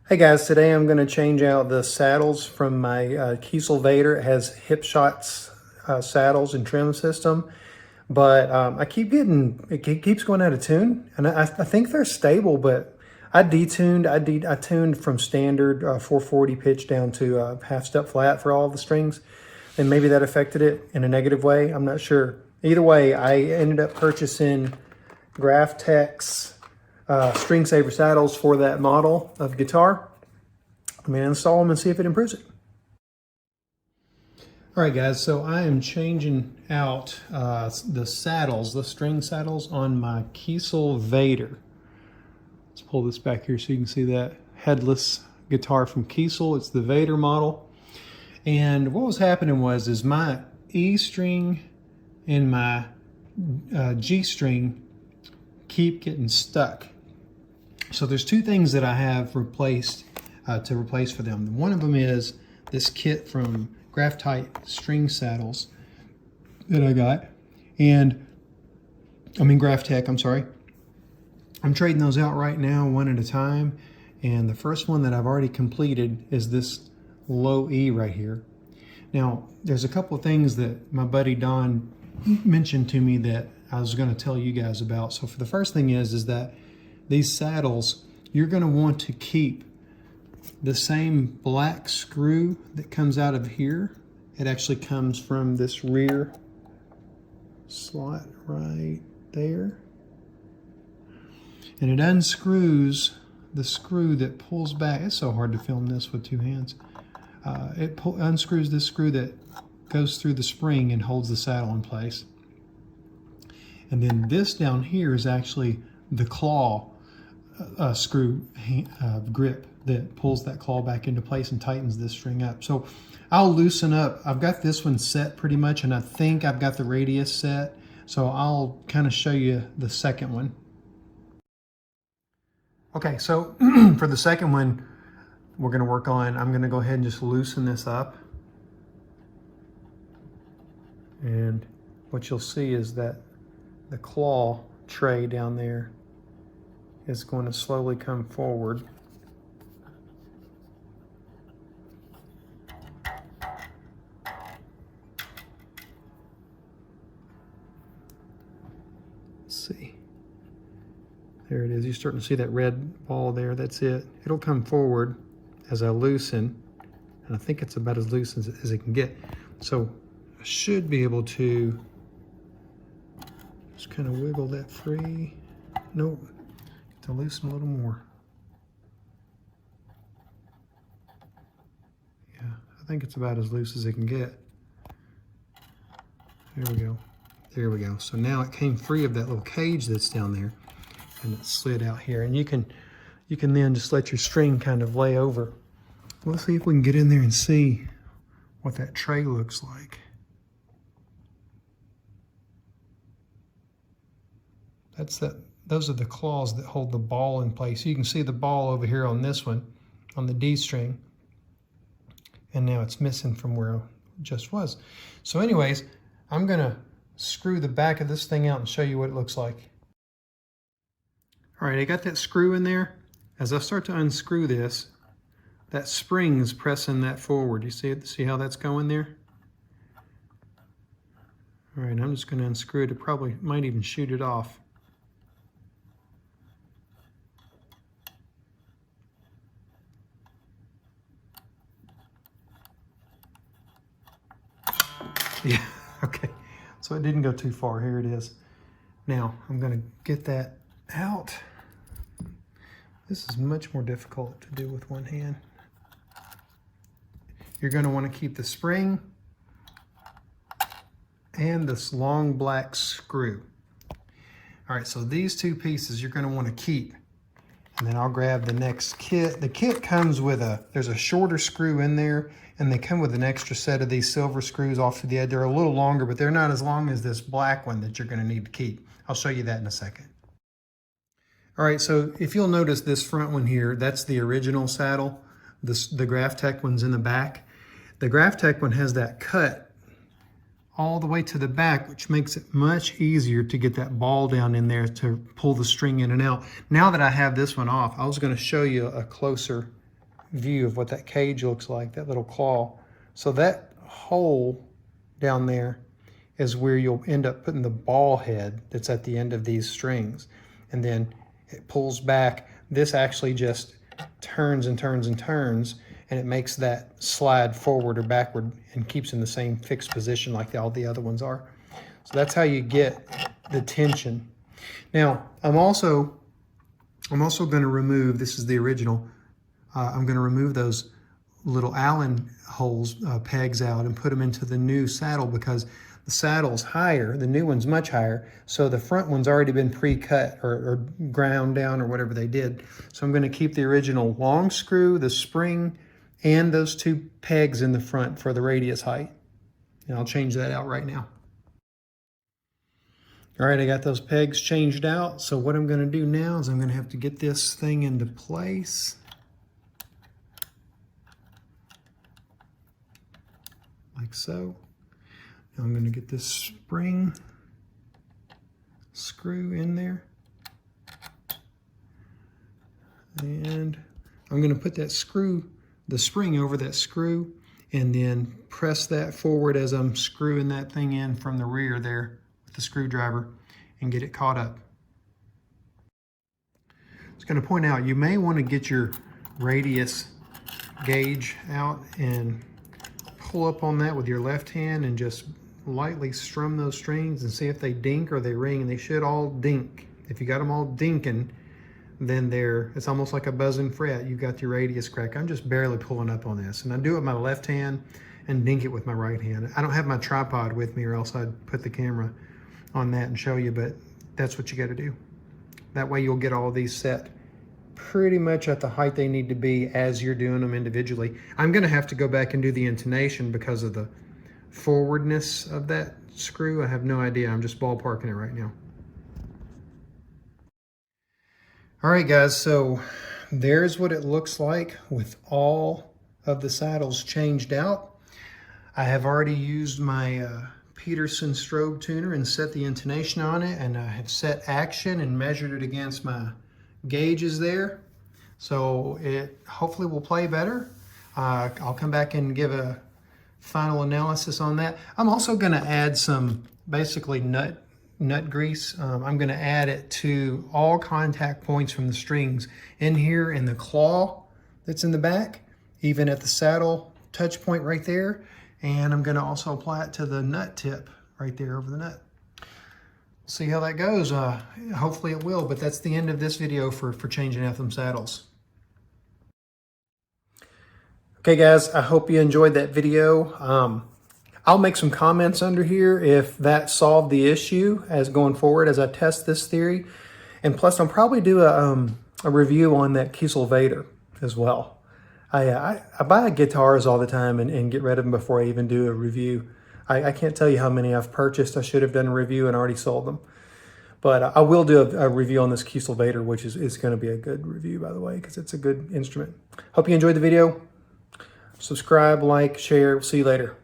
Hey guys, today I'm going to change out the saddles from my Kiesel Vader. It has Hipshot's saddles and trim system, but I keep getting, it keeps going out of tune, and I think they're stable, but I detuned, I tuned from standard 440 pitch down to half step flat for all of the strings, and maybe that affected it in a negative way. I'm not sure. Either way, I ended up purchasing Graphtech's Stringsaver saddles for that model of guitar. I'm going to install them and see if it improves it. All right, guys, so I am changing out the saddles, the string saddles on my Kiesel Vader. Let's pull this back here so you can see that headless guitar from Kiesel. It's the Vader model. And what was happening was my E string and my G string keep getting stuck. So there's two things that I have replaced to replace for them. One of them is this kit from Graphtech Stringsavers that I got, Graphtech, I'm sorry. I'm trading those out right now one at a time, and the first one that I've already completed is this low E right here. Now, there's a couple of things that my buddy Don mentioned to me that I was going to tell you guys about. So for the first thing is that these saddles, you're going to want to keep the same black screw that comes out of here. It actually comes from this rear slot right there. And it unscrews the screw that pulls back. It's so hard to film this with two hands. It unscrews this screw that goes through the spring and holds the saddle in place. And then this down here is actually the claw screw grip that pulls that claw back into place and tightens this string up. So I'll loosen up. I've got this one set pretty much, and I think I've got the radius set. So I'll kind of show you the second one. Okay, so for the second one, we're going to work on, I'm going to go ahead and just loosen this up. And what you'll see is that the claw tray down there is going to slowly come forward. Let's see. There it is. You're starting to see that red ball there. That's it. It'll come forward as I loosen, and I think it's about as loose as it can get. So I should be able to just kind of wiggle that free. Nope. To loosen a little more. Yeah, I think it's about as loose as it can get. There we go. There we go. So now it came free of that little cage that's down there, and it slid out here. And you can then just let your string kind of lay over. Let's see if we can get in there and see what that tray looks like. Those are the claws that hold the ball in place. You can see the ball over here on this one, on the D string. And now it's missing from where it just was. So anyways, I'm gonna screw the back of this thing out and show you what it looks like. All right, I got that screw in there. As I start to unscrew this, that spring is pressing that forward. You see it? See how that's going there? All right, I'm just gonna unscrew it. It probably might even shoot it off. Yeah, okay. So it didn't go too far. Here it is. Now, I'm going to get that out. This is much more difficult to do with one hand. You're going to want to keep the spring and this long black screw. All right, so these two pieces you're going to want to keep. And then I'll grab the next kit. The kit comes with there's a shorter screw in there, and they come with an extra set of these silver screws off to the edge. They're a little longer, but they're not as long as this black one that you're going to need to keep. I'll show you that in a second. All right, so if you'll notice this front one here, that's the original saddle. The Graphtech one's in the back. The Graphtech one has that cut all the way to the back, which makes it much easier to get that ball down in there to pull the string in and out. Now that I have this one off, I was going to show you a closer view of what that cage looks like, that little claw. So that hole down there is where you'll end up putting the ball head that's at the end of these strings. And then it pulls back. This actually just turns and turns and turns, and it makes that slide forward or backward and keeps in the same fixed position like all the other ones are. So that's how you get the tension. Now, I'm also going to remove, this is the original, I'm going to remove those little Allen holes, pegs out, and put them into the new saddle, because the saddle's higher, the new one's much higher, so the front one's already been pre-cut or ground down or whatever they did. So I'm going to keep the original long screw, the spring, and those two pegs in the front for the radius height. And I'll change that out right now. All right, I got those pegs changed out. So what I'm going to do now is I'm going to have to get this thing into place. Like so. Now I'm going to get this spring screw in there. And I'm going to put that screw, the spring over that screw, and then press that forward as I'm screwing that thing in from the rear there with the screwdriver and get it caught up. I was going to point out, you may want to get your radius gauge out and pull up on that with your left hand and just lightly strum those strings and see if they dink or they ring, and they should all dink. If you got them all dinking, then it's almost like a buzzing fret. You've got your radius crack. I'm just barely pulling up on this, and I do it with my left hand and dink it with my right hand. I don't have my tripod with me, or else I'd put the camera on that and show you, but that's what you got to do. That way you'll get all these set pretty much at the height they need to be as you're doing them individually. I'm going to have to go back and do the intonation because of the forwardness of that screw. I have no idea. I'm just ballparking it right now. All right, guys, so there's what it looks like with all of the saddles changed out. I have already used my Peterson strobe tuner and set the intonation on it, and I have set action and measured it against my gauges there. So it hopefully will play better. I'll come back and give a final analysis on that. I'm also going to add some basically nut grease. I'm going to add it to all contact points from the strings in here, in the claw that's in the back, even at the saddle touch point right there. And I'm going to also apply it to the nut tip right there over the nut. See how that goes. Hopefully it will, but that's the end of this video for changing out them saddles. Okay guys, I hope you enjoyed that video. I'll make some comments under here if that solved the issue as going forward as I test this theory. And plus I'll probably do a review on that Kiesel Vader as well. I buy guitars all the time and get rid of them before I even do a review. I can't tell you how many I've purchased. I should have done a review and already sold them. But I will do a review on this Kiesel Vader, which is going to be a good review, by the way, because it's a good instrument. Hope you enjoyed the video. Subscribe, like, share. See you later.